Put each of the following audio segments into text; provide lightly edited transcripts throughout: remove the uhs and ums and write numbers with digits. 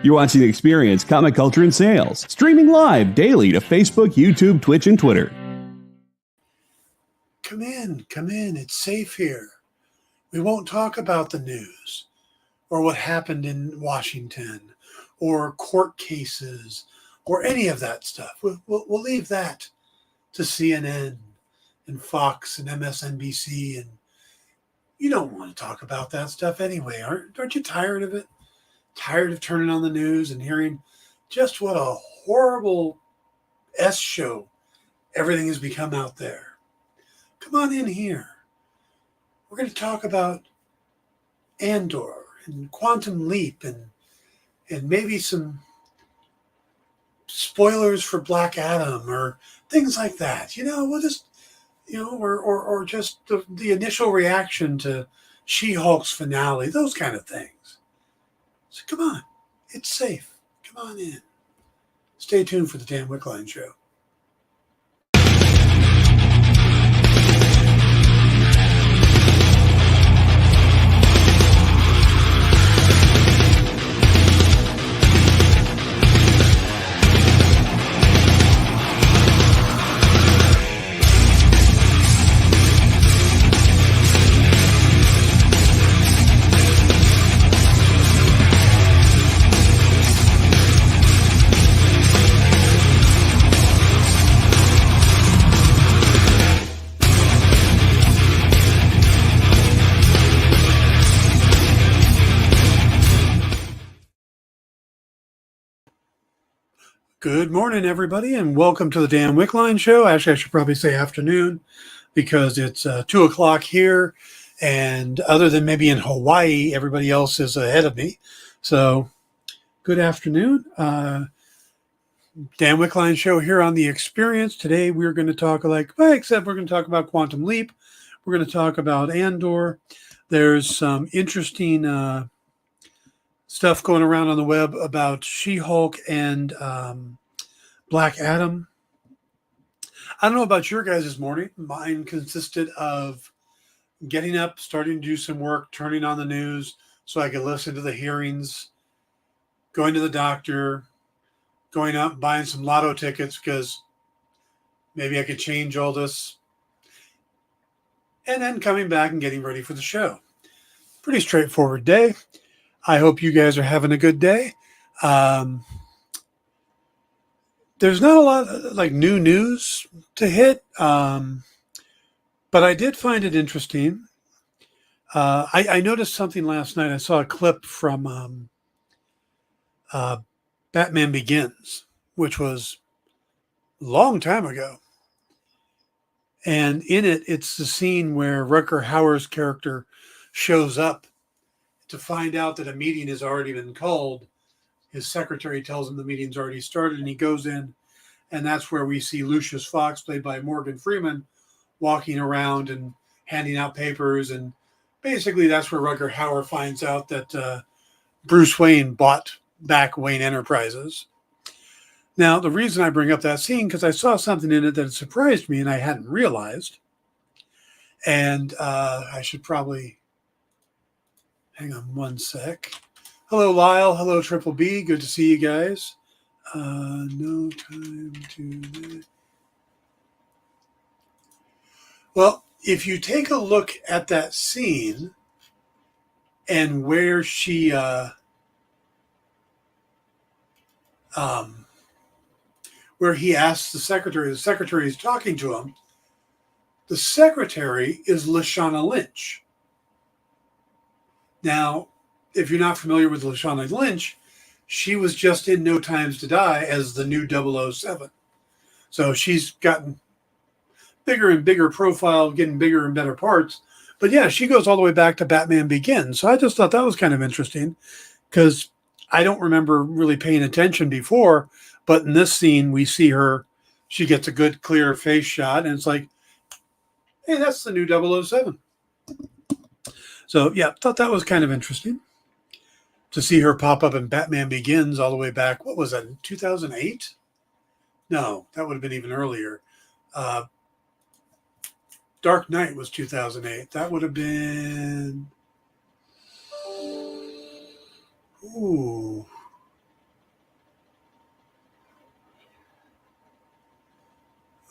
You're watching The Experience, Comic Culture and Sales, streaming live daily to Facebook, YouTube, Twitch, and Twitter. Come in. It's safe here. We won't talk about the news or what happened in Washington or court cases or any of that stuff. We'll leave that to CNN and Fox and MSNBC, and you don't want to talk about that stuff anyway. Aren't you tired of it? Tired of turning on the news and hearing just what a horrible S show everything has become out there. Come on in here. We're going to talk about Andor and Quantum Leap and maybe some spoilers for Black Adam or things like that. We'll just, or just the initial reaction to She-Hulk's finale, those kind of things. So come on, it's safe. Come on in. Stay tuned for the Dan Wickline Show. Good morning, everybody, and welcome to the Dan Wickline Show. Actually, I should probably say afternoon because it's 2 o'clock here, and other than maybe in Hawaii, everybody else is ahead of me. So, good afternoon. Dan Wickline Show here on The Experience. Today, we're going to talk except we're going to talk about Quantum Leap. We're going to talk about Andor. There's some interesting stuff going around on the web about She-Hulk and Black Adam. I don't know about your guys' morning. Mine consisted of getting up, starting to do some work, turning on the news so I could listen to the hearings, going to the doctor, going out and buying some lotto tickets because maybe I could change all this, and then coming back and getting ready for the show. Pretty straightforward day. I hope you guys are having a good day. There's not a lot of new news to hit, but I did find it interesting. I noticed something last night. I saw a clip from Batman Begins, which was a long time ago. And in it, it's the scene where Rutger Hauer's character shows up to find out that a meeting has already been called. His secretary tells him the meeting's already started, and he goes in, and that's where we see Lucius Fox, played by Morgan Freeman, walking around and handing out papers, and basically that's where Rutger Hauer finds out that Bruce Wayne bought back Wayne Enterprises. Now, the reason I bring up that scene, because I saw something in it that surprised me and I hadn't realized, and I should probably... Hang on one sec. Hello, Lyle. Hello, Triple B. Good to see you guys. No time to... Well, if you take a look at that scene and where she... where he asks the secretary is talking to him, the secretary is Lashana Lynch. Now, if you're not familiar with Lashana Lynch, she was just in No Time to Die as the new 007. So she's gotten bigger and bigger profile, getting bigger and better parts. But yeah, she goes all the way back to Batman Begins. So I just thought that was kind of interesting because I don't remember really paying attention before. But in this scene, we see her. She gets a good, clear face shot. And it's like, hey, that's the new 007. So, yeah, thought that was kind of interesting to see her pop up in Batman Begins all the way back. What was that, 2008? No, that would have been even earlier. Dark Knight was 2008. That would have been... Ooh.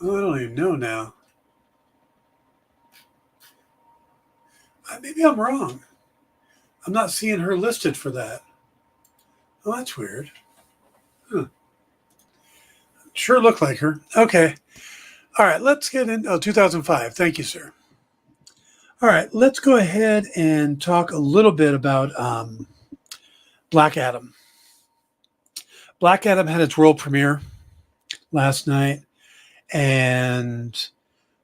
Oh, I don't even know now. Maybe I'm wrong. I'm not seeing her listed for that. Oh, that's weird. Huh. Sure looked like her. Okay. All right, let's get in. Oh, 2005. Thank you, sir. All right, let's go ahead and talk a little bit about Black Adam. Black Adam had its world premiere last night, and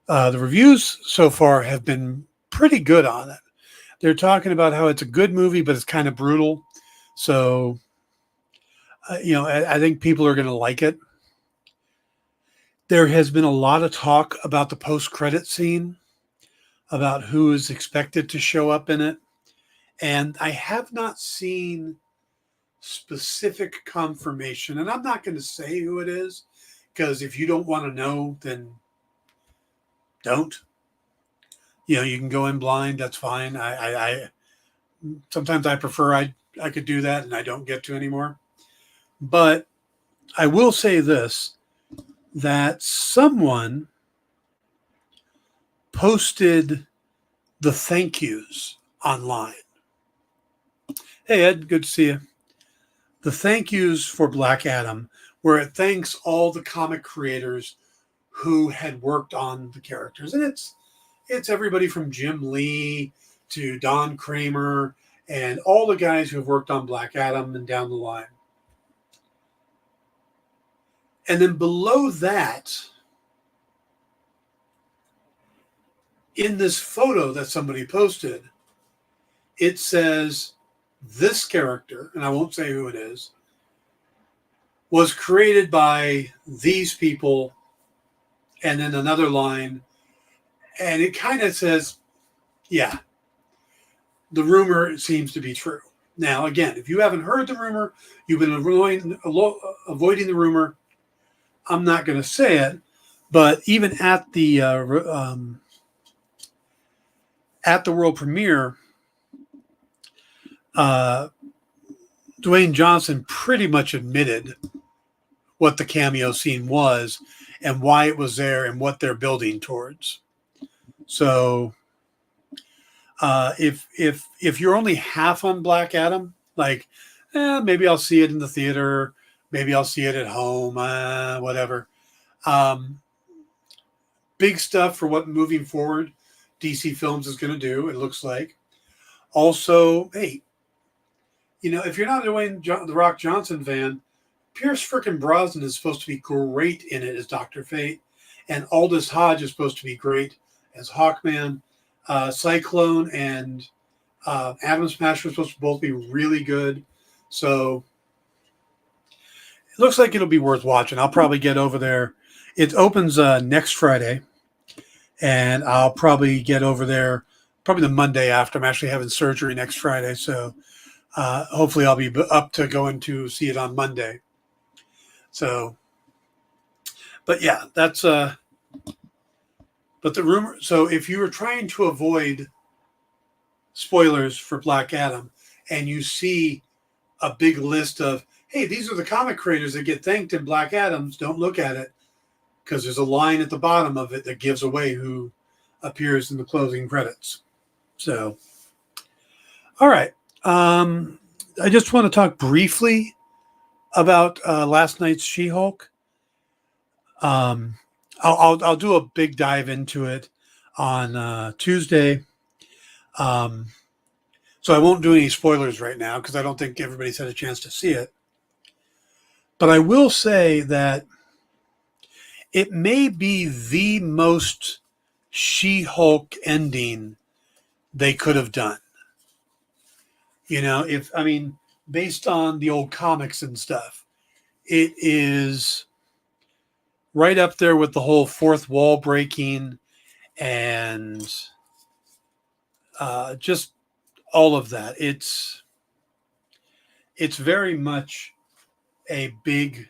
the reviews so far have been pretty good on it. They're talking about how it's a good movie, but it's kind of brutal. So, I think people are going to like it. There has been a lot of talk about the post-credit scene, about who is expected to show up in it. And I have not seen specific confirmation. And I'm not going to say who it is, because if you don't want to know, then don't. You can go in blind. That's fine. I sometimes I prefer I could do that, and I don't get to anymore. But I will say this, that someone posted the thank yous online. Hey, Ed, good to see you. The thank yous for Black Adam, where it thanks all the comic creators who had worked on the characters. And it's everybody from Jim Lee to Don Kramer and all the guys who have worked on Black Adam and down the line. And then below that, in this photo that somebody posted, it says this character, and I won't say who it is, was created by these people, and then another line, and it kind of says, yeah, the rumor seems to be true. Now, again, if you haven't heard the rumor, you've been avoiding the rumor, I'm not going to say it, but even at the world premiere, Dwayne Johnson pretty much admitted what the cameo scene was and why it was there and what they're building towards. So if you're only half on Black Adam, like maybe I'll see it in the theater, maybe I'll see it at home, whatever. Big stuff for what moving forward DC Films is going to do, it looks like. Also, hey, if you're not the Rock Johnson fan, Pierce frickin' Brosnan is supposed to be great in it as Dr. Fate, and Aldous Hodge is supposed to be great as Hawkman. Cyclone and Atom Smasher are supposed to both be really good. So it looks like it'll be worth watching. I'll probably get over there. It opens next Friday, and I'll probably get over there probably the Monday after. I'm actually having surgery next Friday, so hopefully I'll be up to going to see it on Monday. So, but yeah, that's but the rumor. So if you were trying to avoid spoilers for Black Adam and you see a big list of, hey, these are the comic creators that get thanked in Black Adams, don't look at it, because there's a line at the bottom of it that gives away who appears in the closing credits. So, all right. I just want to talk briefly about last night's She-Hulk. I'll do a big dive into it on Tuesday. So I won't do any spoilers right now because I don't think everybody's had a chance to see it. But I will say that it may be the most She-Hulk ending they could have done. Based on the old comics and stuff, it is right up there with the whole fourth wall breaking and just all of that. It's very much a big,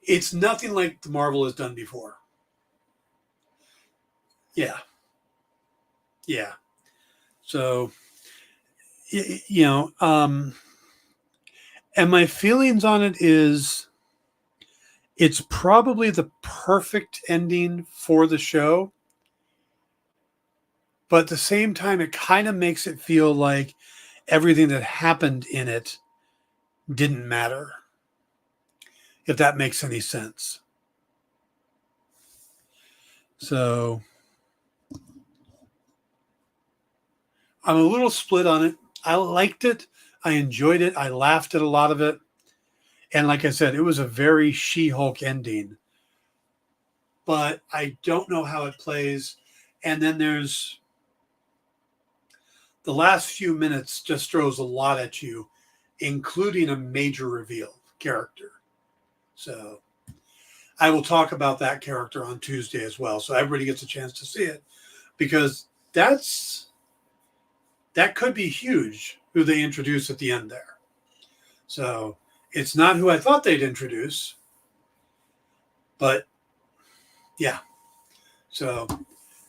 it's nothing like the Marvel has done before. Yeah. So, And my feelings on it is it's probably the perfect ending for the show. But at the same time, it kind of makes it feel like everything that happened in it didn't matter, if that makes any sense. So I'm a little split on it. I liked it. I enjoyed it. I laughed at a lot of it. And like I said, it was a very She-Hulk ending. But I don't know how it plays. And then there's the last few minutes just throws a lot at you, including a major reveal character. So I will talk about that character on Tuesday as well. So everybody gets a chance to see it, because that could be huge who they introduce at the end there. So it's not who I thought they'd introduce, but yeah. So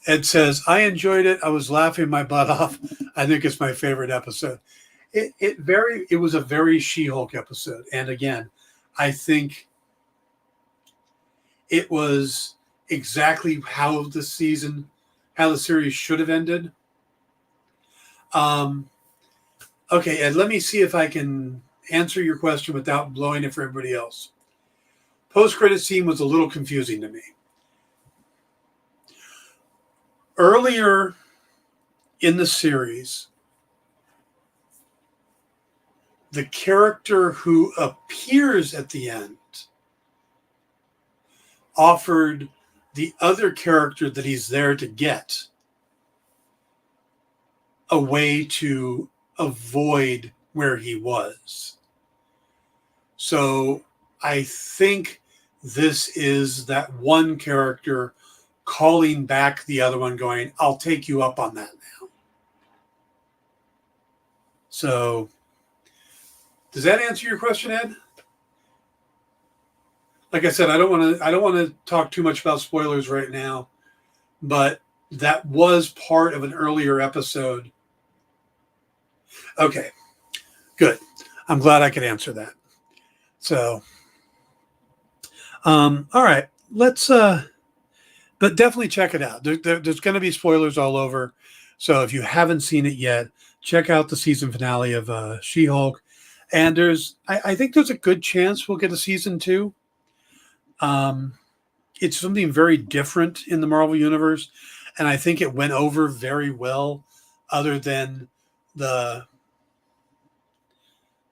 Ed says, I enjoyed it. I was laughing my butt off. I think it's my favorite episode. It was a very She-Hulk episode. And again, I think it was exactly how the series should have ended. Okay, Ed, let me see if I can answer your question without blowing it for everybody else. Post-credit scene was a little confusing to me. Earlier in the series, the character who appears at the end offered the other character that he's there to get a way to avoid where he was. So I think this is that one character calling back the other one, going, I'll take you up on that now. So does that answer your question, Ed? Like I said, I don't want to talk too much about spoilers right now, but that was part of an earlier episode. Okay, good. I'm glad I could answer that. So, all right, let's, but definitely check it out. There's going to be spoilers all over. So if you haven't seen it yet, check out the season finale of She-Hulk. And I think there's a good chance we'll get a season 2. It's something very different in the Marvel Universe. And I think it went over very well, other than the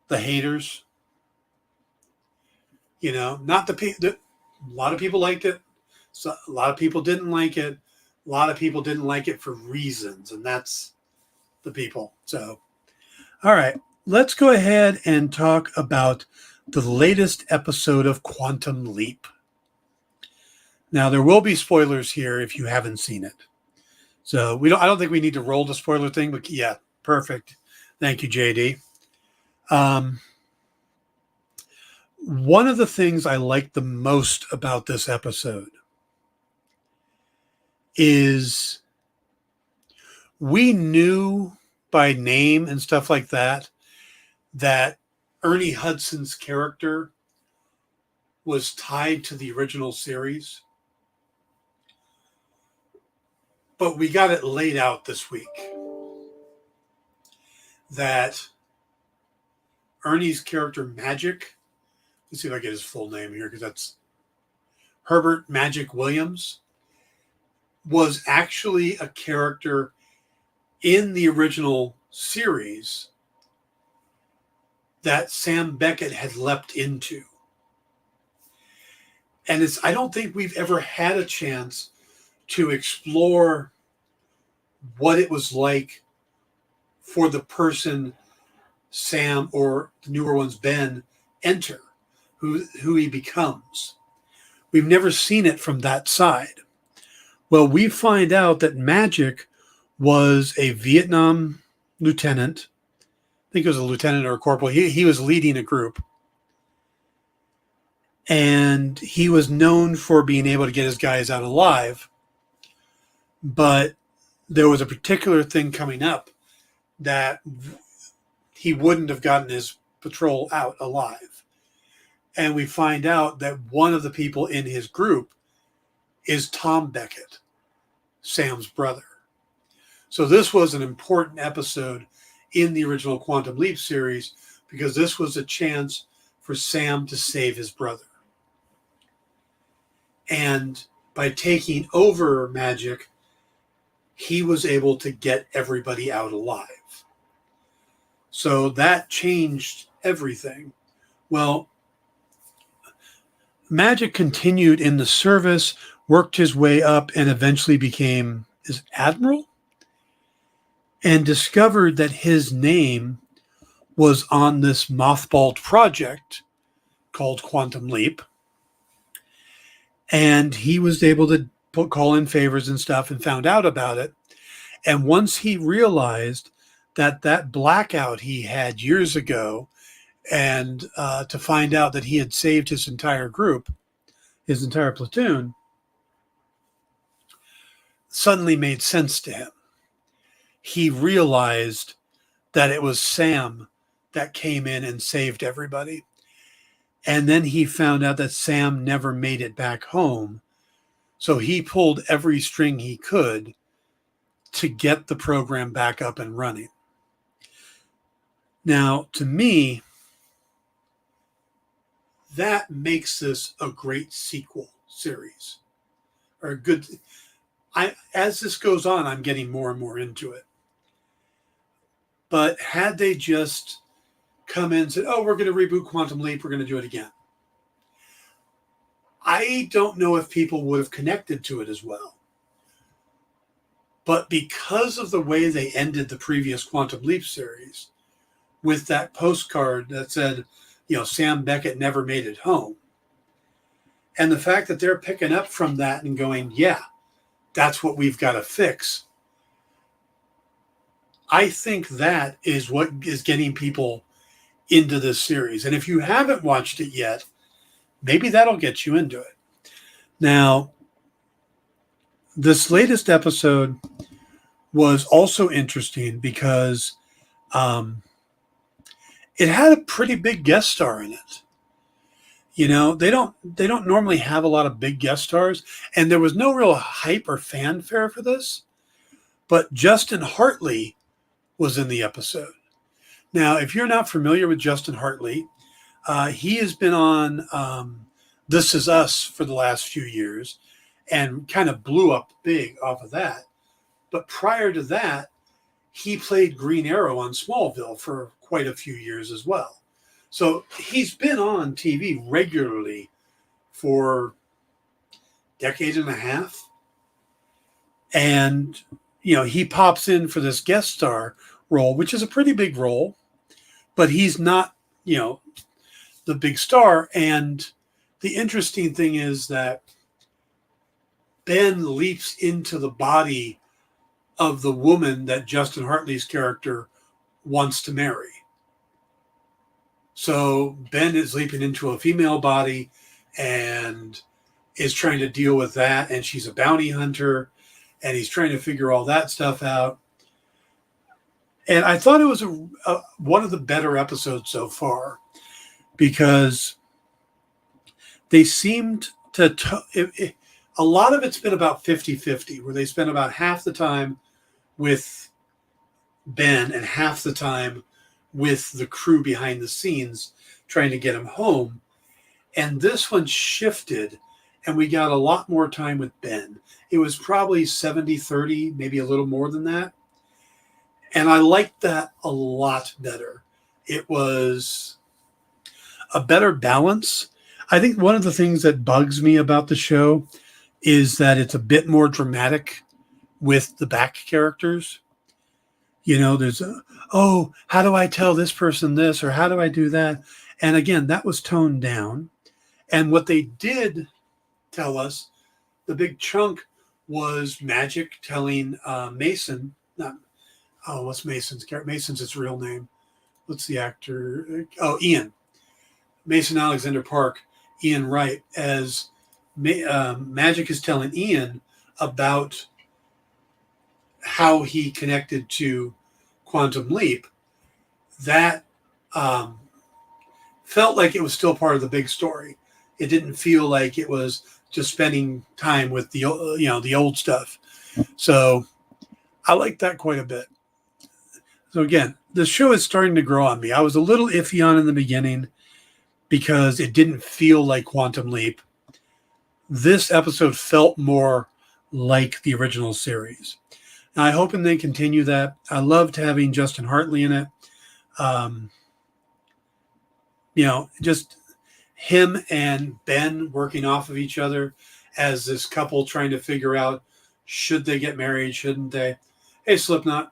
haters. You know, not the people. A lot of people liked it. So a lot of people didn't like it. A lot of people didn't like it for reasons, and that's the people. So, all right, let's go ahead and talk about the latest episode of Quantum Leap. Now, there will be spoilers here if you haven't seen it. So I don't think we need to roll the spoiler thing, but yeah, perfect. Thank you, JD. One of the things I like the most about this episode is we knew by name and stuff like that Ernie Hudson's character was tied to the original series. But we got it laid out this week that Ernie's character, Magic, let's see if I get his full name here, because that's Herbert Magic Williams, was actually a character in the original series that Sam Beckett had leapt into. And I don't think we've ever had a chance to explore what it was like for the person Sam, or the newer ones, Ben, enter, who he becomes. We've never seen it from that side. Well, we find out that Magic was a Vietnam lieutenant. I think it was a lieutenant or a corporal. He was leading a group. And he was known for being able to get his guys out alive. But there was a particular thing coming up that he wouldn't have gotten his patrol out alive. And we find out that one of the people in his group is Tom Beckett, Sam's brother. So this was an important episode in the original Quantum Leap series because this was a chance for Sam to save his brother. And by taking over magic, he was able to get everybody out alive. So that changed everything. Well, magic continued in the service, worked his way up, and eventually became his admiral, and discovered that his name was on this mothballed project called Quantum Leap. And he was able to call in favors and stuff and found out about it. And once he realized that blackout he had years ago, and to find out that he had saved his entire group, his entire platoon, suddenly made sense to him. He realized that it was Sam that came in and saved everybody. And then he found out that Sam never made it back home. So he pulled every string he could to get the program back up and running. Now, to me, that makes this a great sequel series. Or a good. As this goes on, I'm getting more and more into it. But had they just come in and said, oh, we're going to reboot Quantum Leap, we're going to do it again, I don't know if people would have connected to it as well. But because of the way they ended the previous Quantum Leap series with that postcard that said, Sam Beckett never made it home, and the fact that they're picking up from that and going, yeah, that's what we've got to fix, I think that is what is getting people into this series. And if you haven't watched it yet, maybe that'll get you into it. Now, this latest episode was also interesting because it had a pretty big guest star in it. They don't normally have a lot of big guest stars, and there was no real hype or fanfare for this, but Justin Hartley was in the episode. Now, if you're not familiar with Justin Hartley, he has been on This Is Us for the last few years and kind of blew up big off of that. But prior to that, he played Green Arrow on Smallville for quite a few years as well. So he's been on TV regularly for a decade and a half. And, he pops in for this guest star role, which is a pretty big role, but he's not, the big star. And the interesting thing is that Ben leaps into the body of the woman that Justin Hartley's character wants to marry. So Ben is leaping into a female body and is trying to deal with that. And she's a bounty hunter and he's trying to figure all that stuff out. And I thought it was one of the better episodes so far because they seemed to a lot of it's been about 50-50, where they spent about half the time with Ben and half the time with the crew behind the scenes trying to get him home. And this one shifted and we got a lot more time with Ben. It was probably 70-30, maybe a little more than that. And I liked that a lot better. It was a better balance. I think one of the things that bugs me about the show is that it's a bit more dramatic with the back characters. There's how do I tell this person this, or how do I do that? And again, that was toned down. And what they did tell us, the big chunk, was Magic telling Mason, what's Mason's character? Mason's his real name. What's the actor? Ian. Mason Alexander Park, Ian Wright, as Magic is telling Ian about how he connected to Quantum Leap. That felt like it was still part of the big story. It didn't feel like it was just spending time with the old stuff. So I like that quite a bit. So again, the show is starting to grow on me. I was a little iffy on in the beginning because it didn't feel like Quantum Leap. This episode felt more like the original series. And I hope they continue that. I loved having Justin Hartley in it. Just him and Ben working off of each other as this couple trying to figure out, should they get married, shouldn't they? Hey, Slipknot.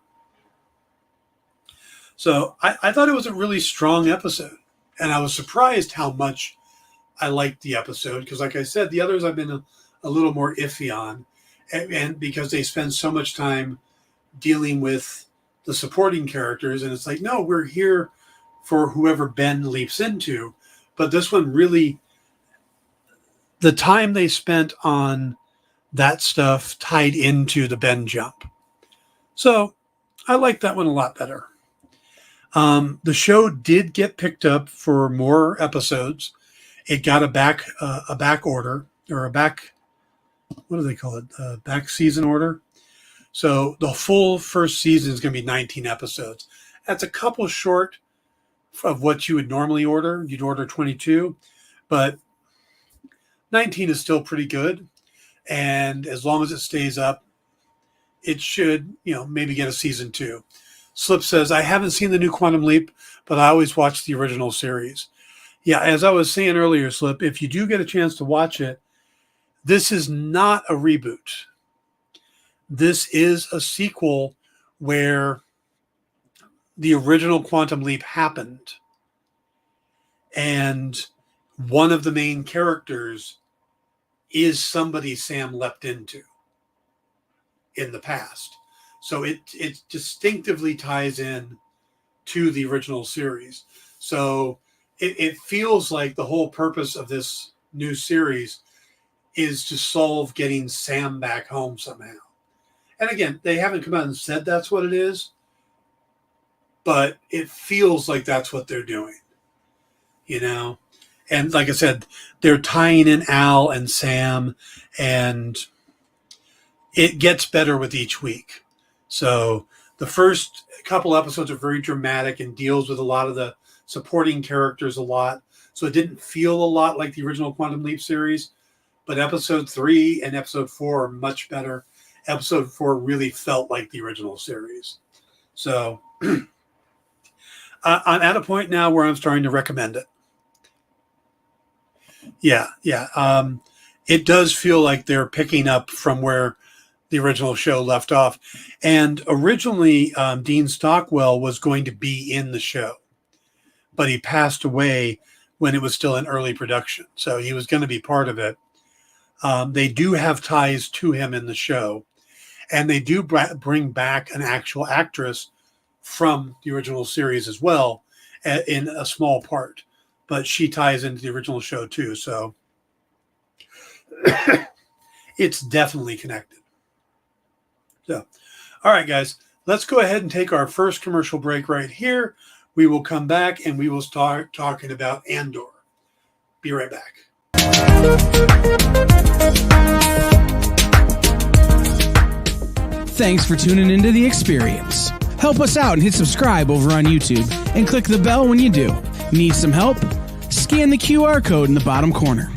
So I thought it was a really strong episode. And I was surprised how much I liked the episode. Because like I said, the others I've been a little more iffy on. And because they spend so much time dealing with the supporting characters. And it's like, no, we're here for whoever Ben leaps into. But this one really, the time they spent on that stuff tied into the Ben jump. So I like that one a lot better. The show did get picked up for more episodes. It got a back order, or a back, what do they call it? Back season order. So the full first season is going to be 19 episodes. That's a couple short of what you would normally order. You'd order 22, but 19 is still pretty good. And as long as it stays up, it should, maybe get a season 2. Slip says, I haven't seen the new Quantum Leap, but I always watch the original series. Yeah, as I was saying earlier, Slip, if you do get a chance to watch it, this is not a reboot. This is a sequel where the original Quantum Leap happened. And one of the main characters is somebody Sam leapt into in the past. So it distinctively ties in to the original series. So it feels like the whole purpose of this new series is to solve getting Sam back home somehow. And again, they haven't come out and said that's what it is, but it feels like that's what they're doing, And like I said, they're tying in Al and Sam, and it gets better with each week. So the first couple episodes are very dramatic and deals with a lot of the supporting characters a lot. So it didn't feel a lot like the original Quantum Leap series, but episode 3 and episode 4 are much better. Episode 4 really felt like the original series. So I'm at a point now where I'm starting to recommend it. Yeah. It does feel like they're picking up from where the original show left off. And originally, Dean Stockwell was going to be in the show, but he passed away when it was still in early production. So he was going to be part of it. They do have ties to him in the show, and they do bring back an actual actress from the original series as well in a small part, but she ties into the original show too. So it's definitely connected. So, all right, guys, let's go ahead and take our first commercial break right here. We will come back and we will start talking about Andor. Be right back. Thanks for tuning into The Experience. Help us out and hit subscribe over on YouTube and click the bell when you do. Need some help? Scan the QR code in the bottom corner.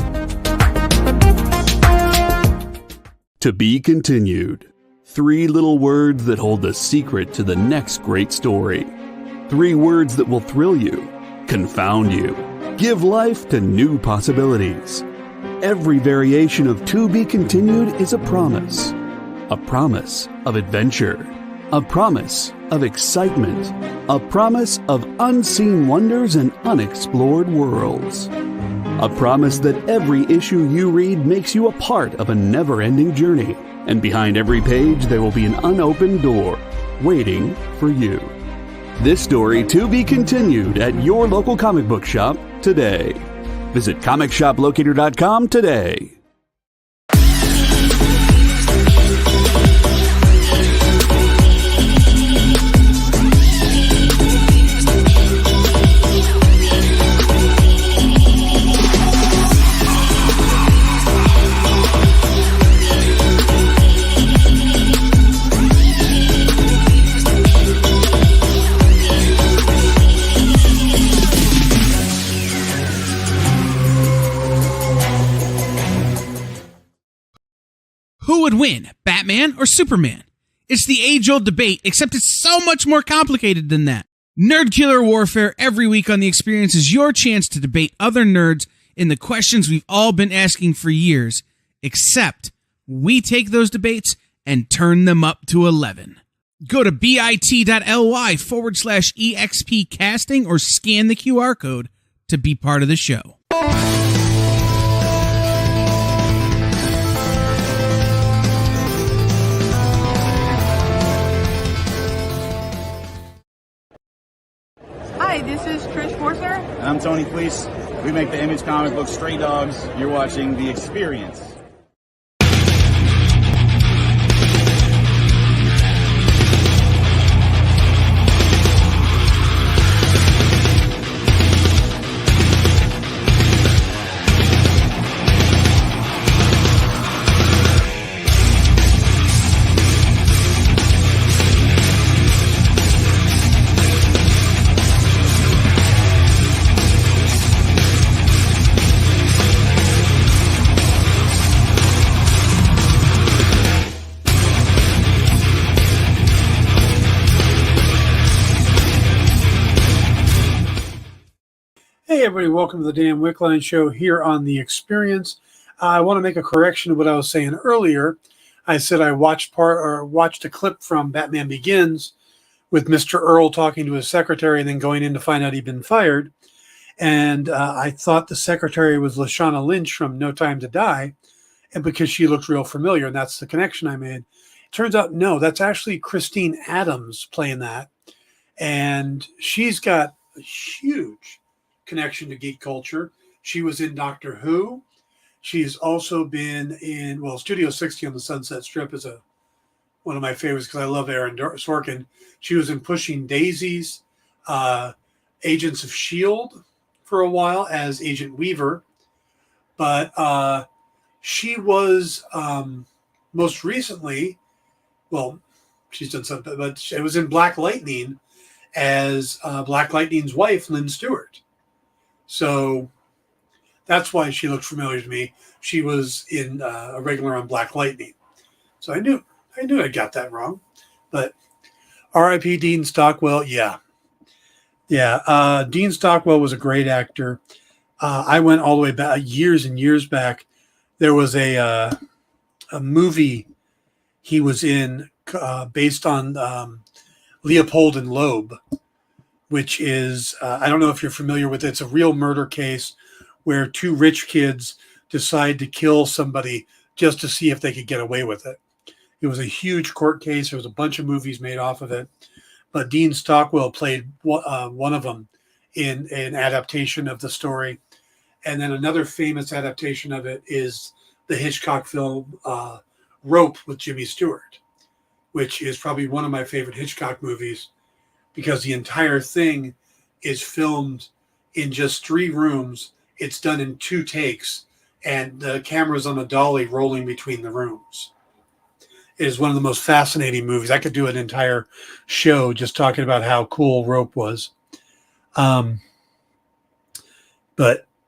To be continued. 3 little words that hold the secret to the next great story. 3 words that will thrill you, confound you, give life to new possibilities. Every variation of To Be Continued is a promise of adventure, a promise of excitement, a promise of unseen wonders and unexplored worlds. A promise that every issue you read makes you a part of a never-ending journey. And behind every page, there will be an unopened door waiting for you. This story to be continued at your local comic book shop today. Visit comicshoplocator.com today. Who would win, Batman or Superman? It's the age-old debate, except it's so much more complicated than that. Nerd Killer Warfare every week on The Experience is your chance to debate other nerds in the questions we've all been asking for years, except we take those debates and turn them up to 11. Go to bit.ly/EXP casting or scan the QR code to be part of the show. Hi, this is Trish Forster. And I'm Tony Fleece. We make the Image comic book Stray Dogs. You're watching The Experience. Hey everybody, welcome to the Dan Wickline Show here on The Experience. I want to make a correction to what I was saying earlier. I said I watched a clip from Batman Begins with Mr. Earl talking to his secretary and then going in to find out he'd been fired. And I thought the secretary was Lashana Lynch from No Time to Die, and because she looked real familiar, and that's the connection I made. Turns out, no, that's actually Christine Adams playing that. And she's got a huge connection to geek culture. She was in Doctor Who. She's also been in, Studio 60 on the Sunset Strip is one of my favorites because I love Aaron Sorkin. She was in Pushing Daisies, Agents of S.H.I.E.L.D. for a while as Agent Weaver. But she was most recently, she's done something, but it was in Black Lightning as Black Lightning's wife, Lynn Stewart. So that's why she looked familiar to me. She was in a regular on Black Lightning. So I knew I got that wrong. But R.I.P. Dean Stockwell, yeah. Dean Stockwell was a great actor. I went all the way back, years and years back. There was a movie he was in based on Leopold and Loeb, which is, I don't know if you're familiar with it. It's a real murder case where two rich kids decide to kill somebody just to see if they could get away with it. It was a huge court case. There was a bunch of movies made off of it. But Dean Stockwell played one of them in an adaptation of the story. And then another famous adaptation of it is the Hitchcock film Rope with Jimmy Stewart, which is probably one of my favorite Hitchcock movies, because the entire thing is filmed in just 3 rooms. It's done in 2 takes, and the camera's on a dolly rolling between the rooms. It is one of the most fascinating movies. I could do an entire show just talking about how cool Rope was. But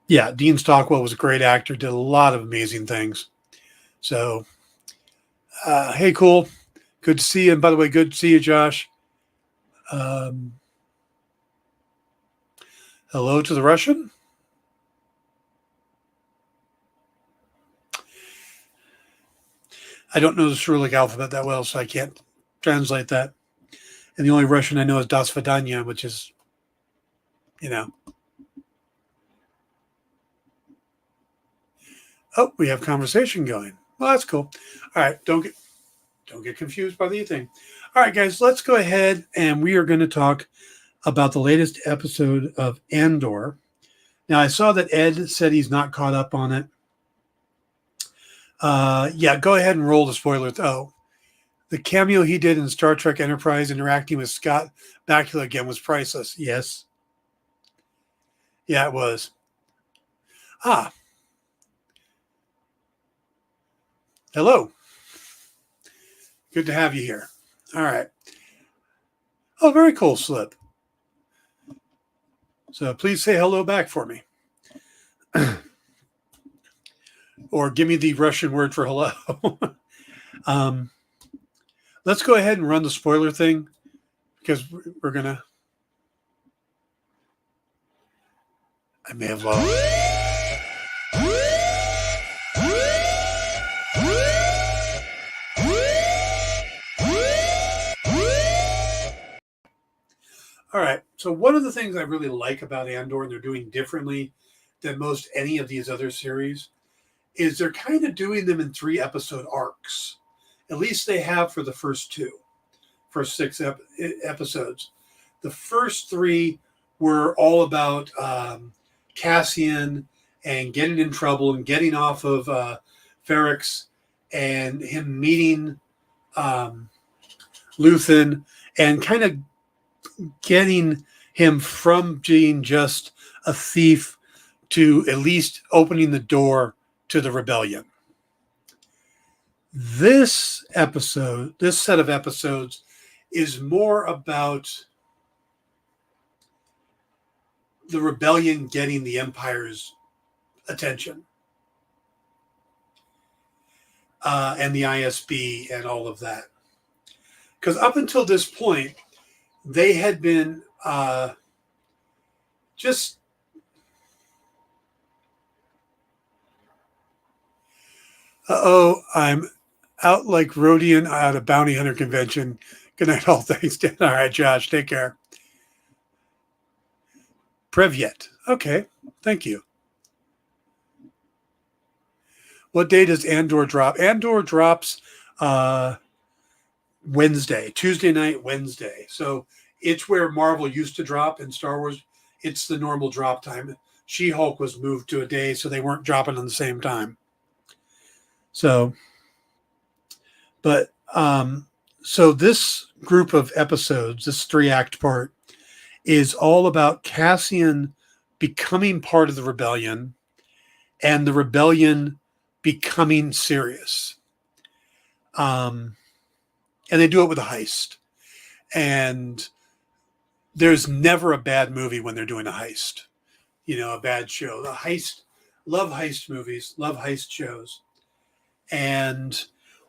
yeah, Dean Stockwell was a great actor, did a lot of amazing things. So, hey, cool. Good to see you. And by the way, good to see you, Josh. Hello to the Russian. I don't know the Cyrillic alphabet that well, so I can't translate that. And the only Russian I know is Das Vidanya, which is, Oh, we have conversation going. Well, that's cool. All right, don't get confused by the thing. All right, guys, let's go ahead and we are going to talk about the latest episode of Andor. Now, I saw that Ed said he's not caught up on it. Yeah, go ahead and roll the spoilers. Oh, the cameo he did in Star Trek Enterprise interacting with Scott Bakula again was priceless. Yes. Yeah, it was. Hello. Good to have you here. All right. Oh, very cool slip. So please say hello back for me. Or give me the Russian word for hello. Let's go ahead and run the spoiler thing because we're going to. I may have lost. All right. So one of the things I really like about Andor, and they're doing differently than most any of these other series, is they're kind of doing them in 3-episode arcs. At least they have for the first 6 episodes. The first 3 were all about Cassian and getting in trouble and getting off of Ferrix and him meeting Luthen and kind of getting him from being just a thief to at least opening the door to the rebellion. This set of episodes is more about the rebellion getting the Empire's attention and the ISB and all of that. Because up until this point, they had been just I'm out like Rodian at a bounty hunter convention. Good night, all. Thanks, Dan. All right, Josh, take care. Privyet. Okay, thank you. What day does Andor drop? Andor drops Wednesday, Tuesday night, Wednesday. So it's where Marvel used to drop in Star Wars. It's the normal drop time. She-Hulk was moved to a day, so they weren't dropping on the same time. So, but, so this group of episodes, this 3-act part, is all about Cassian becoming part of the rebellion and the rebellion becoming serious. And they do it with a heist. And there's never a bad movie when they're doing a heist. You know, a bad show. The heist, love heist movies, love heist shows. And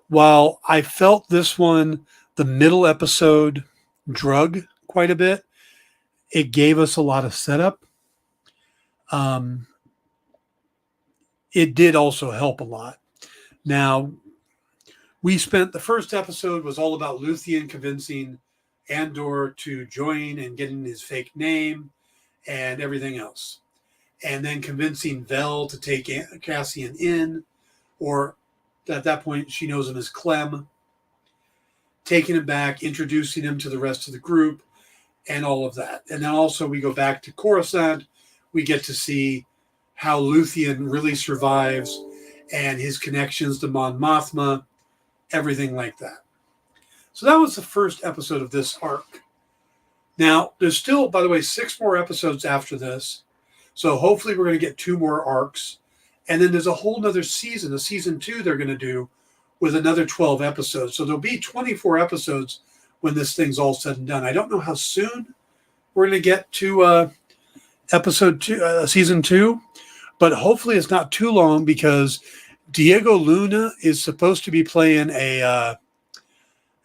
while I felt this one, the middle episode, drug quite a bit, it gave us a lot of setup. It did also help a lot. Now, we spent, the first episode was all about Luthien convincing Andor to join and getting his fake name and everything else. And then convincing Vel to take Cassian in, or at that point, she knows him as Clem. Taking him back, introducing him to the rest of the group, and all of that. And then also we go back to Coruscant. We get to see how Luthien really survives and his connections to Mon Mothma, everything like that. So that was the first episode of this arc. Now, there's still, by the way, 6 more episodes after this. So hopefully we're going to get 2 more arcs. And then there's a whole nother season, a season 2 they're going to do with another 12 episodes. So there'll be 24 episodes when this thing's all said and done. I don't know how soon we're going to get to episode 2, season 2, but hopefully it's not too long because Diego Luna is supposed to be playing a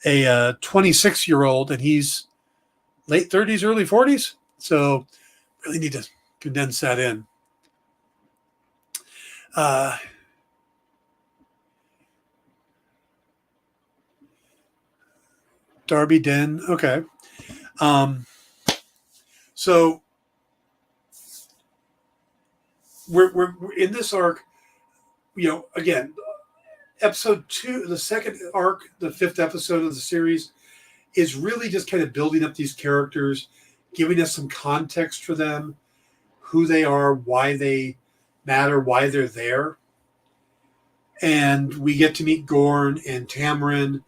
26-year-old, and he's late 30s, early 40s. So really need to condense that in. Darby Den. Okay. So we're in this arc, you know, again, episode 2, the second arc, the 5th episode of the series is really just kind of building up these characters, giving us some context for them, who they are, why they matter, why they're there. And we get to meet Gorn and Tamarin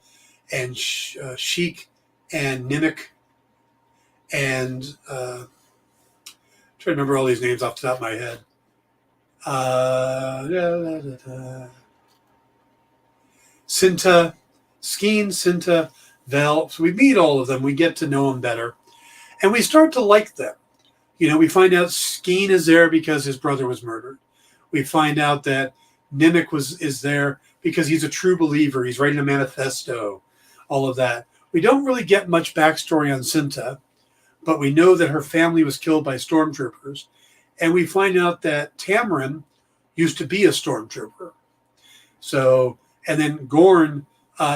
and Sheik and Nimic and trying to remember all these names off the top of my head. Cinta, Skeen, Cinta, Vel. So we meet all of them. We get to know them better. And we start to like them. You know, we find out Skeen is there because his brother was murdered. We find out that Nimic is there because he's a true believer. He's writing a manifesto, all of that. We don't really get much backstory on Cinta, but we know that her family was killed by stormtroopers. And we find out that Tamarin used to be a stormtrooper. So, and then Gorn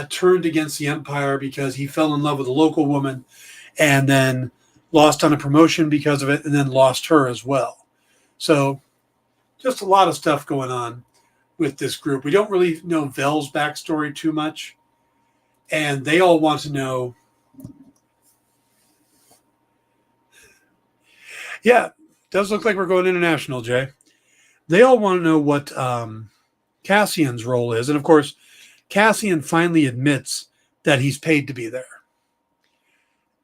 turned against the Empire because he fell in love with a local woman and then lost on a promotion because of it, and then lost her as well. So just a lot of stuff going on with this group. We don't really know Vel's backstory too much, and they all want to know. Yeah, does look like we're going international, Jay. They all want to know what Cassian's role is. And of course, Cassian finally admits that he's paid to be there.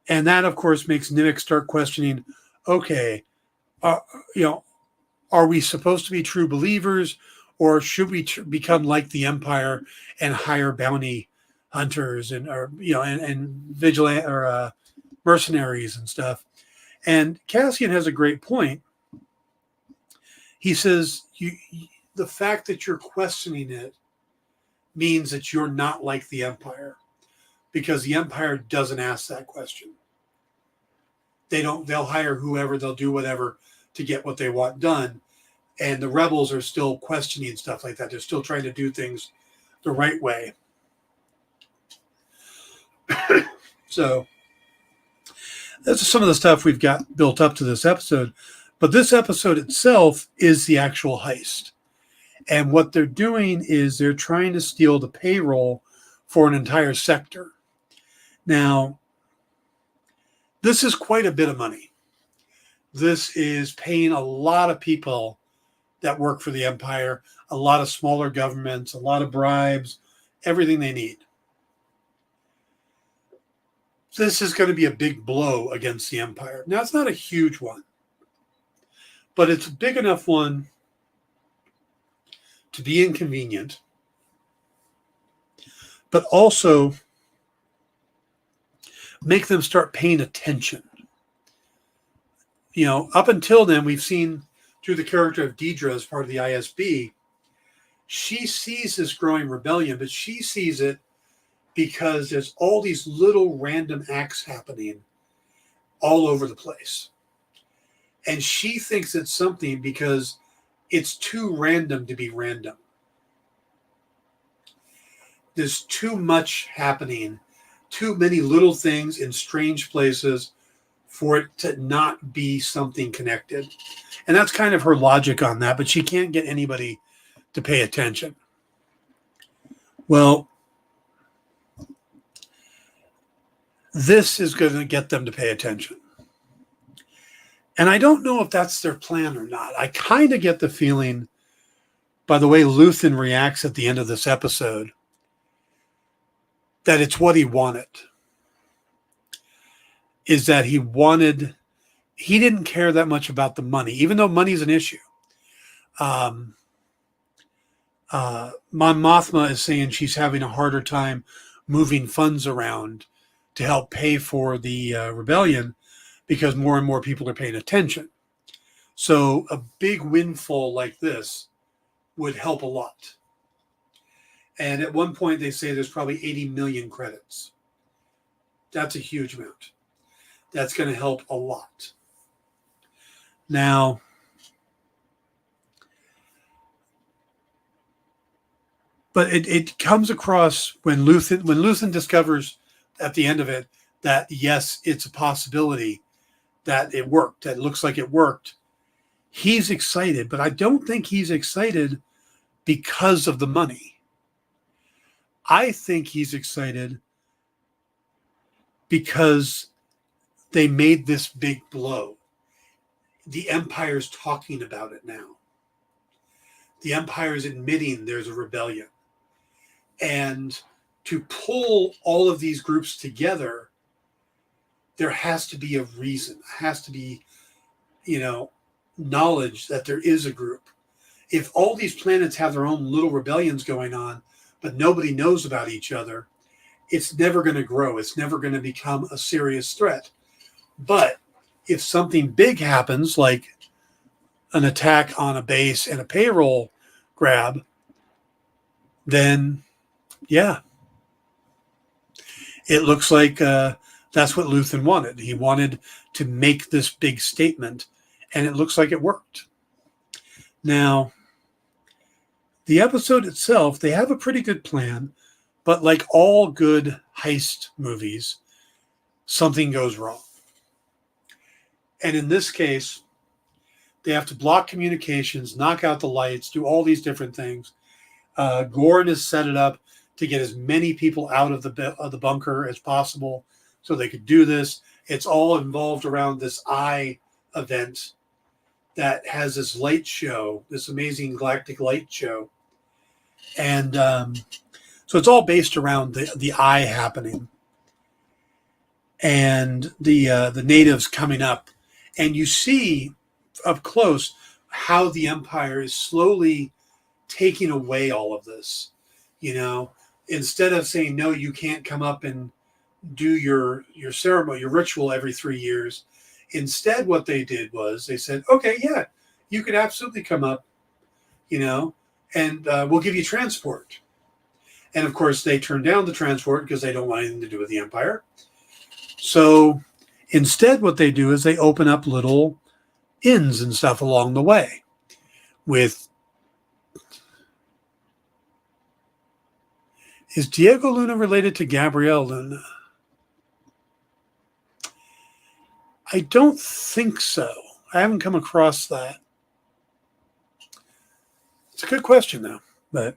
And that, of course, makes Nimick start questioning, okay, are we supposed to be true believers, or should we become like the Empire and hire bounty hunters and vigilant or mercenaries and stuff? And Cassian has a great point. He says, the fact that you're questioning it means that you're not like the Empire, because the Empire doesn't ask that question. They'll hire whoever, they'll do whatever to get what they want done. And the rebels are still questioning stuff like that. They're still trying to do things the right way. So that's some of the stuff we've got built up to this episode. But this episode itself is the actual heist. And what they're doing is they're trying to steal the payroll for an entire sector. Now, this is quite a bit of money. This is paying a lot of people that work for the Empire, a lot of smaller governments, a lot of bribes, everything they need. This is going to be a big blow against the Empire. Now, it's not a huge one, but it's a big enough one to be inconvenient, but also make them start paying attention. Up until then, we've seen through the character of Deidre as part of the ISB, she sees this growing rebellion, but she sees it because there's all these little random acts happening all over the place. And she thinks it's something because it's too random to be random. There's too much happening, too many little things in strange places for it to not be something connected. And that's kind of her logic on that, but she can't get anybody to pay attention. Well, this is going to get them to pay attention. And I don't know if that's their plan or not. I kind of get the feeling, by the way Luthen reacts at the end of this episode, that it's what he wanted. Is that he didn't care that much about the money, even though money's an issue. Mon Mothma is saying she's having a harder time moving funds around to help pay for the rebellion because more and more people are paying attention. So a big windfall like this would help a lot. And at one point they say there's probably 80 million credits. That's a huge amount. That's going to help a lot. Now, but it comes across when Luthen discovers at the end of it that, yes, it's a possibility that it worked, that it looks like it worked. He's excited, but I don't think he's excited because of the money. I think he's excited because they made this big blow. The Empire's talking about it now. The Empire is admitting there's a rebellion. And to pull all of these groups together, there has to be a reason. There has to be, knowledge that there is a group. If all these planets have their own little rebellions going on, but nobody knows about each other, it's never going to grow. It's never going to become a serious threat. But if something big happens, like an attack on a base and a payroll grab, then yeah, it looks like that's what Luthen wanted. He wanted to make this big statement, and it looks like it worked. Now, the episode itself, they have a pretty good plan, but like all good heist movies, something goes wrong. And in this case, they have to block communications, knock out the lights, do all these different things. Gorn has set it up to get as many people out of the bunker as possible so they could do this. It's all involved around this eye event that has this light show, this amazing galactic light show. And so it's all based around the eye happening and the natives coming up. And you see up close how the Empire is slowly taking away all of this. You know, instead of saying, no, you can't come up and do your ceremony, your ritual every 3 years. Instead, what they did was they said, okay, yeah, you could absolutely come up, you know, and we'll give you transport. And of course, they turn down the transport because they don't want anything to do with the Empire. So instead, what they do is they open up little inns and stuff along the way with. Is Diego Luna related to Gabrielle Luna? I don't think so. I haven't come across that. It's a good question, though. But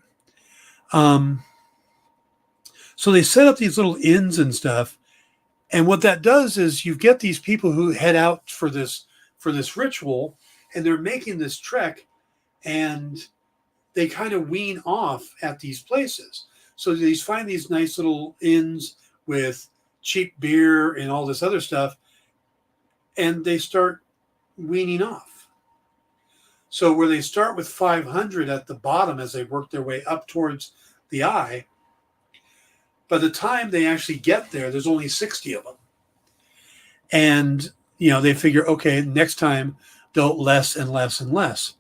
so they set up these little inns and stuff, and what that does is you get these people who head out for this ritual, and they're making this trek, and they kind of wean off at these places. So they find these nice little inns with cheap beer and all this other stuff, and they start weaning off. So where they start with 500 at the bottom as they work their way up towards the eye, by the time they actually get there, there's only 60 of them. And, you know, they figure, okay, next time they'll less and less and less.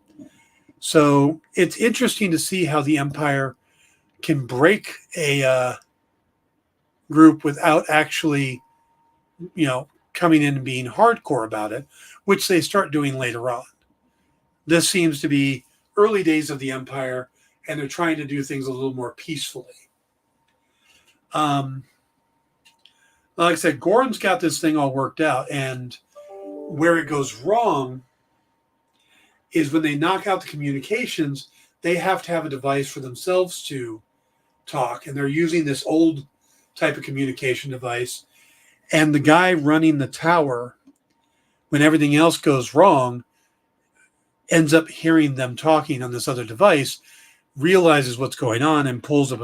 So it's interesting to see how the Empire can break a group without actually, you know, coming in and being hardcore about it, which they start doing later on. This seems to be early days of the Empire, and they're trying to do things a little more peacefully. Like I said, Gorn's got this thing all worked out, and where it goes wrong is when they knock out the communications, they have to have a device for themselves to talk, and they're using this old type of communication device. And the guy running the tower, when everything else goes wrong, ends up hearing them talking on this other device, realizes what's going on, and pulls up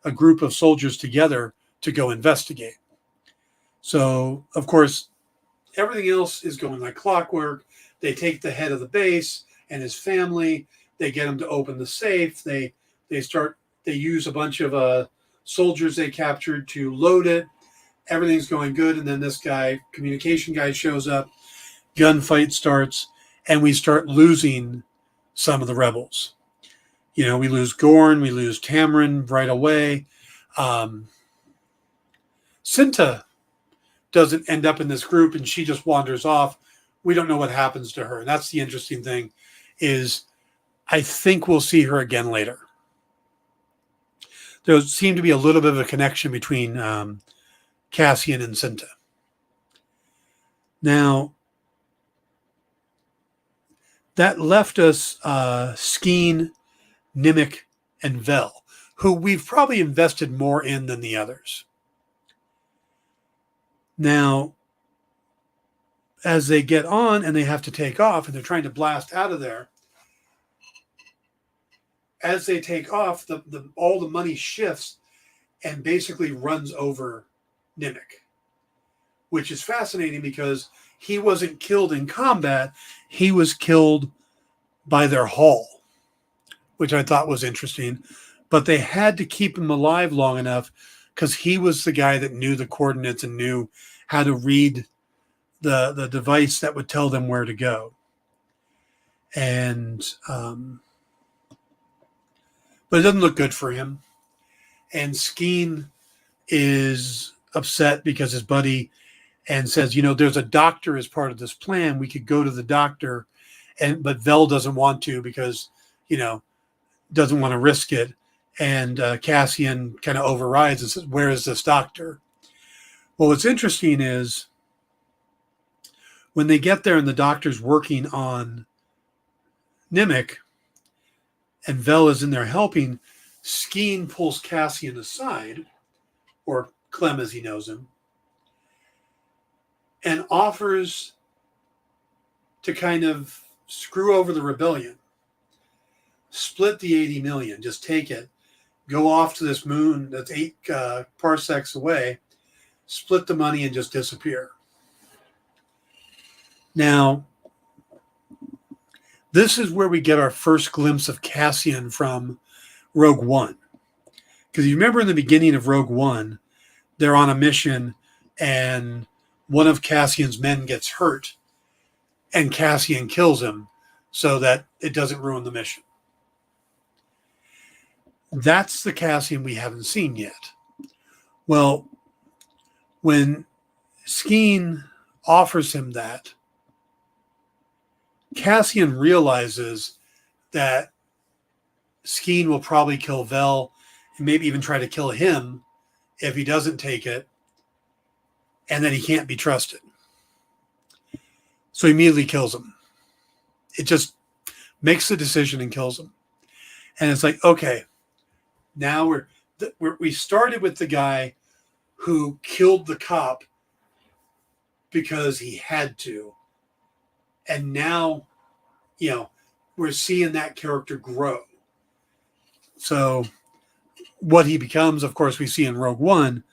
a group of soldiers together to go investigate. So, of course, everything else is going like clockwork. They take the head of the base and his family. They get him to open the safe. They use a bunch of soldiers they captured to load it. Everything's going good. And then this guy, communication guy, shows up. Gunfight starts. And we start losing some of the rebels. You know, we lose Gorn. We lose Tamarin right away. Cinta doesn't end up in this group, and she just wanders off. We don't know what happens to her. And that's the interesting thing is I think we'll see her again later. There seemed to be a little bit of a connection between Cassian and Cinta. Now, that left us Skeen, Nimic, and Vel, who we've probably invested more in than the others. Now, as they get on and they have to take off, and they're trying to blast out of there, as they take off, all the money shifts and basically runs over Nimic, which is fascinating because he wasn't killed in combat. He was killed by their hull, which I thought was interesting. But they had to keep him alive long enough because he was the guy that knew the coordinates and knew how to read the device that would tell them where to go. And But it doesn't look good for him. And Skeen is upset because his buddy and says, there's a doctor as part of this plan. We could go to the doctor, but Vel doesn't want to because, doesn't want to risk it. And Cassian kind of overrides and says, where is this doctor? Well, what's interesting is when they get there and the doctor's working on Nimic and Vel is in there helping, Skeen pulls Cassian aside, or Clem as he knows him, and offers to kind of screw over the rebellion, split the 80 million, just take it, go off to this moon that's 8 parsecs away, split the money and just disappear. Now, this is where we get our first glimpse of Cassian from Rogue One. Because you remember in the beginning of Rogue One, they're on a mission and one of Cassian's men gets hurt and Cassian kills him so that it doesn't ruin the mission. That's the Cassian we haven't seen yet. Well, when Skeen offers him that, Cassian realizes that Skeen will probably kill Vel and maybe even try to kill him if he doesn't take it, and that he can't be trusted. So he immediately kills him. It just makes the decision and kills him. And it's like, okay, now we started with the guy who killed the cop because he had to. And now, we're seeing that character grow. So what he becomes, of course, we see in Rogue One,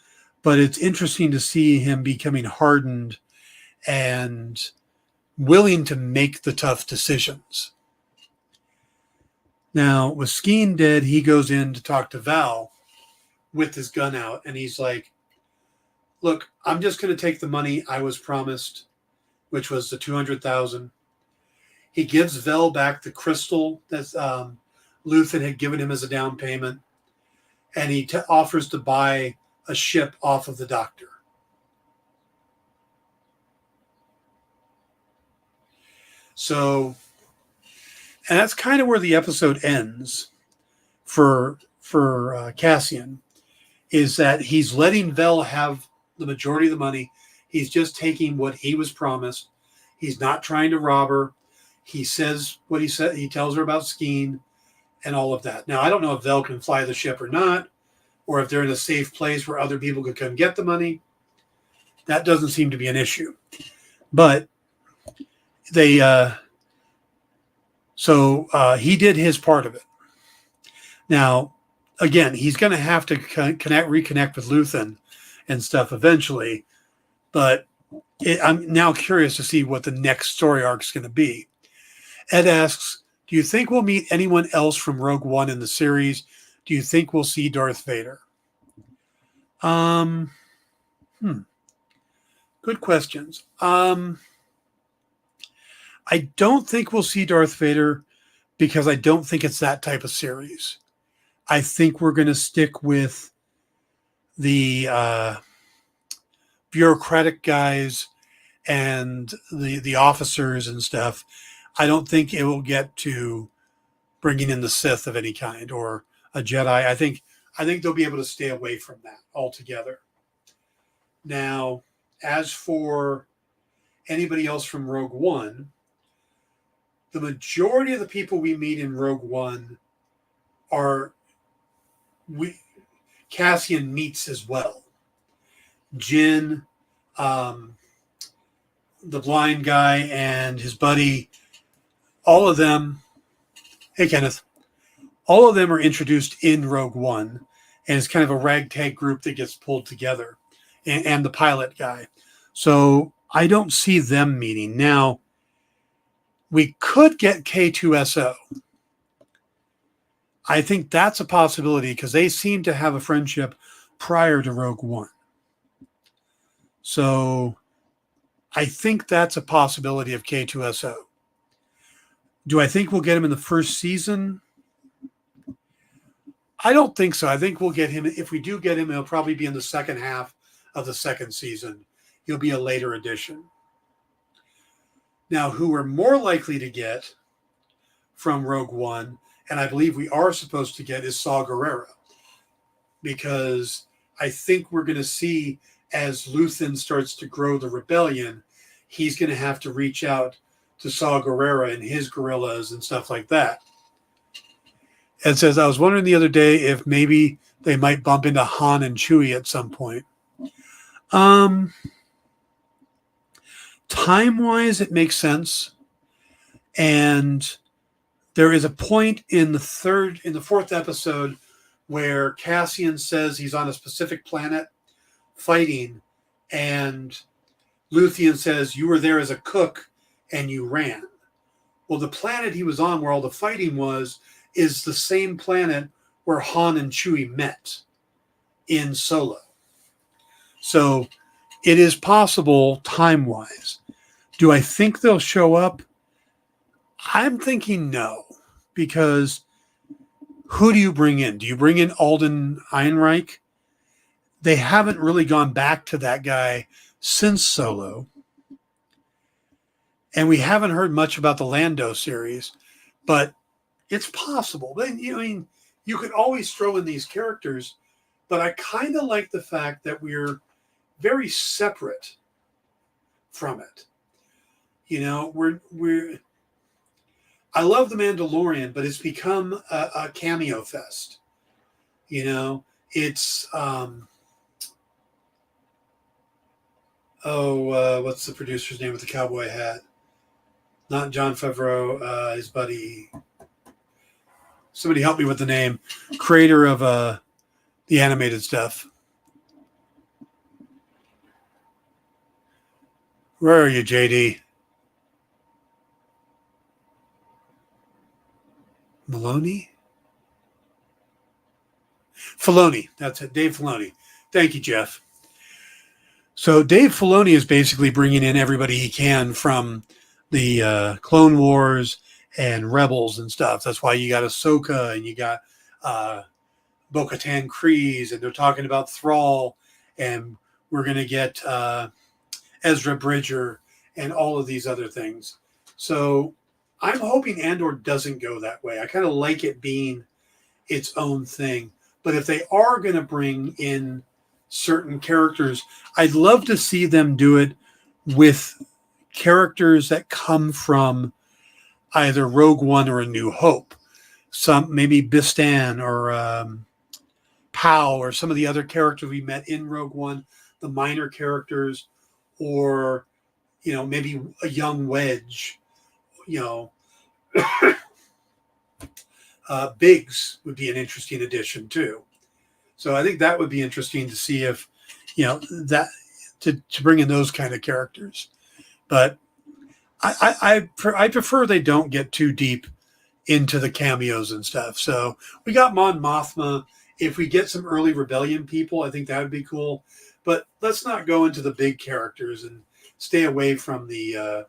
but it's interesting to see him becoming hardened and willing to make the tough decisions. Now, with Skeen dead, he goes in to talk to Val with his gun out, and he's like, look, I'm just going to take the money I was promised, which was the 200,000. He gives Vel back the crystal that Luthen had given him as a down payment, and he offers to buy a ship off of the doctor. So, and that's kind of where the episode ends for Cassian, is that he's letting Vel have the majority of the money. He's just taking what he was promised. He's not trying to rob her. He says what he said. He tells her about Skeen and all of that. Now, I don't know if Vel can fly the ship or not, or if they're in a safe place where other people could come get the money. That doesn't seem to be an issue. But they, he did his part of it. Now, again, he's going to have to reconnect with Luthen and stuff eventually. But I'm now curious to see what the next story arc is going to be. Ed asks, do you think we'll meet anyone else from Rogue One in the series? Do you think we'll see Darth Vader? Good questions. I don't think we'll see Darth Vader because I don't think it's that type of series. I think we're going to stick with the bureaucratic guys and the officers and stuff. I don't think it will get to bringing in the Sith of any kind or a Jedi. I think they'll be able to stay away from that altogether. Now, as for anybody else from Rogue One, the majority of the people we meet in Rogue One Cassian meets as well. Jin, the blind guy, and his buddy, all of them. Hey, Kenneth. All of them are introduced in Rogue One, and it's kind of a ragtag group that gets pulled together, and the pilot guy. So I don't see them meeting. Now, we could get K2SO. I think that's a possibility because they seem to have a friendship prior to Rogue One. So I think that's a possibility of K2SO. Do I think we'll get him in the first season? I don't think so. I think we'll get him. If we do get him, it'll probably be in the second half of the second season. He'll be a later addition. Now, who we're more likely to get from Rogue One, and I believe we are supposed to get, is Saw Gerrera. Because I think we're going to see, as Luthen starts to grow the rebellion, he's going to have to reach out to Saw Gerrera and his guerrillas and stuff like that. And says, I was wondering the other day if maybe they might bump into Han and Chewie at some point. Time-wise, it makes sense. And there is a point in the fourth episode where Cassian says he's on a specific planet fighting, and Luthien says, you were there as a cook and you ran. Well, the planet he was on where all the fighting was is the same planet where Han and Chewie met in Solo. So it is possible time-wise. Do I think they'll show up? I'm thinking no, because who do you bring in? Do you bring in Alden Ehrenreich? They haven't really gone back to that guy since Solo. And we haven't heard much about the Lando series, but it's possible. You could always throw in these characters, but I kind of like the fact that we're very separate from it. I love The Mandalorian, but it's become a cameo fest. It's what's the producer's name with the cowboy hat? Not Jon Favreau, his buddy. Somebody help me with the name. Creator of the animated stuff. Where are you, JD? Filoni. That's it. Dave Filoni. Thank you, Jeff. So Dave Filoni is basically bringing in everybody he can from the Clone Wars and Rebels and stuff. That's why you got Ahsoka and you got Bo-Katan Kryze, and they're talking about Thrall, and we're going to get Ezra Bridger and all of these other things. So I'm hoping Andor doesn't go that way. I kind of like it being its own thing. But if they are going to bring in certain characters, I'd love to see them do it with characters that come from either Rogue One or A New Hope. Some maybe Bistan or Pow or some of the other characters we met in Rogue One, the minor characters, or maybe a young Wedge. Biggs would be an interesting addition too. So I think that would be interesting to see if that to bring in those kind of characters. But I prefer they don't get too deep into the cameos and stuff. So we got Mon Mothma. If we get some early Rebellion people, I think that would be cool. But let's not go into the big characters and stay away from the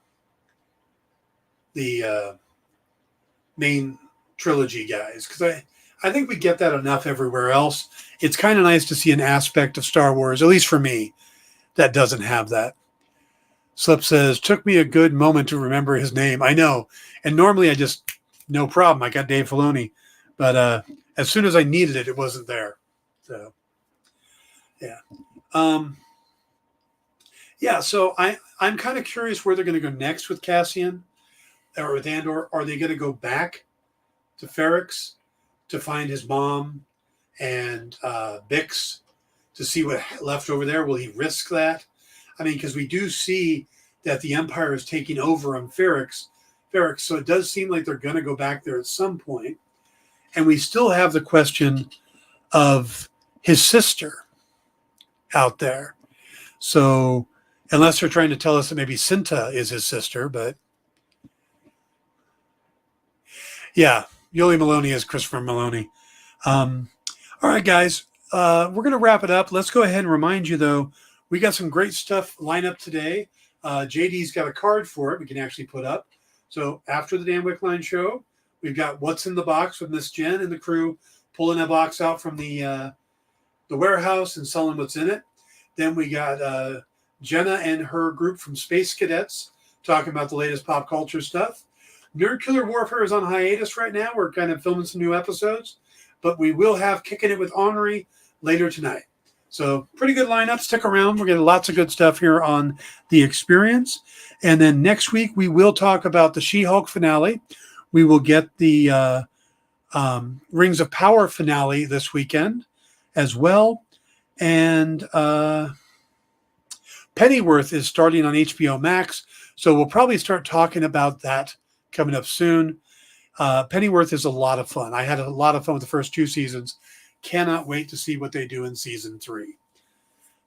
main trilogy guys, because I think we get that enough everywhere else. It's kind of nice to see an aspect of Star Wars, at least for me, that doesn't have that. Slip says, took me a good moment to remember his name. I know. And normally I just, no problem. I got Dave Filoni. But as soon as I needed it, it wasn't there. So, yeah. So I'm kind of curious where they're going to go next with Cassian or with Andor. Are they going to go back to Ferrix to find his mom and Bix to see what left over there? Will he risk that? I mean, because we do see that the Empire is taking over on Ferrix, so it does seem like they're going to go back there at some point. And we still have the question of his sister out there. So unless they're trying to tell us that maybe Cinta is his sister, but yeah, Yuli Maloney is Christopher Maloney. All right, guys, we're going to wrap it up. Let's go ahead and remind you, though, we got some great stuff lined up today. JD's got a card for it we can actually put up. So after the Dan Wickline show, we've got What's in the Box with Miss Jen and the crew pulling a box out from the warehouse and selling what's in it. Then we got Jenna and her group from Space Cadets talking about the latest pop culture stuff. Nerd Killer Warfare is on hiatus right now. We're kind of filming some new episodes, but we will have Kicking It with Honorary later tonight. So pretty good lineup. Stick around. We're getting lots of good stuff here on The Experience. And then next week, we will talk about the She-Hulk finale. We will get the Rings of Power finale this weekend as well. And Pennyworth is starting on HBO Max. So we'll probably start talking about that coming up soon. Pennyworth is a lot of fun. I had a lot of fun with the first 2 seasons. Cannot wait to see what they do in season 3.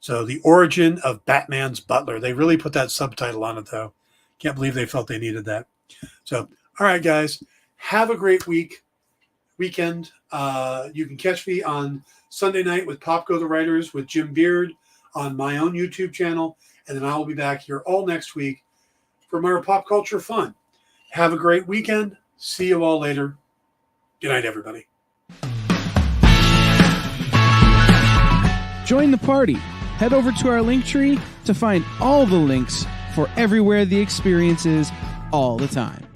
So the origin of Batman's butler. They really put that subtitle on it, though. Can't believe they felt they needed that. So, all right, guys. Have a great weekend. You can catch me on Sunday night with Pop Go the Writers with Jim Beard on my own YouTube channel. And then I will be back here all next week for more pop culture fun. Have a great weekend. See you all later. Good night, everybody. Join the party. Head over to our link tree to find all the links for everywhere The Experience is all the time.